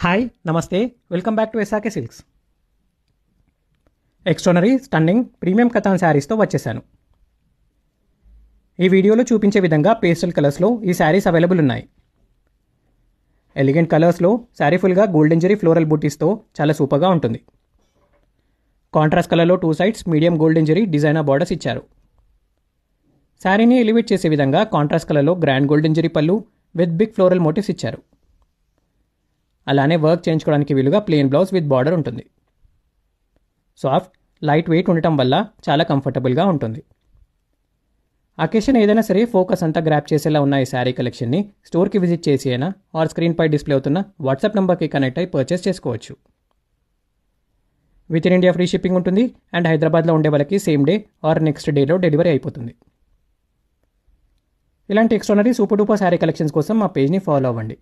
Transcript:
Hi నమస్తే welcome back to SRK Silks. Extraordinary stunning premium katan శారీస్తో వచ్చేసాను. ఈ వీడియోలో చూపించే విధంగా పేస్టల్ కలర్స్లో ఈ శారీస్ అవైలబుల్ ఉన్నాయి. ఎలిగెంట్ కలర్స్లో శారీ ఫుల్గా గోల్డెన్ జరీ ఫ్లోరల్ బూటీస్తో చాలా సూపర్గా ఉంటుంది. కాంట్రాస్ట్ కలర్లో 2 sides medium golden zari designer borders ఇచ్చారు. శారీని ఎలివేట్ చేసే విధంగా కాంట్రాస్ట్ కలర్లో గ్రాండ్ గోల్డెన్ జరీ పళ్ళు విత్ బిగ్ ఫ్లోరల్ మోటివ్స్ ఇచ్చారు. అలానే వర్క్ చేయించుకోవడానికి వీలుగా ప్లెయిన్ బ్లౌజ్ విత్ బార్డర్ ఉంటుంది. సాఫ్ట్ లైట్ వెయిట్ ఉండటం వల్ల చాలా కంఫర్టబుల్గా ఉంటుంది. అకేషన్ ఏదైనా సరే ఫోకస్ అంతా గ్రాప్ చేసేలా ఉన్న ఈ శారీ కలెక్షన్ని స్టోర్కి విజిట్ చేసి అయినా ఆర్ స్క్రీన్పై డిస్ప్లే అవుతున్న వాట్సాప్ నెంబర్కి కనెక్ట్ అయి పర్చేస్ చేసుకోవచ్చు. With in India free shipping ఉంటుంది అండ్ హైదరాబాద్లో ఉండే వాళ్ళకి సేమ్ డే ఆర్ నెక్స్ట్ డేలో డెలివరీ అయిపోతుంది. ఇలాంటి extraordinary super duper sari collections కోసం మా పేజ్ని ఫాలో అవ్వండి.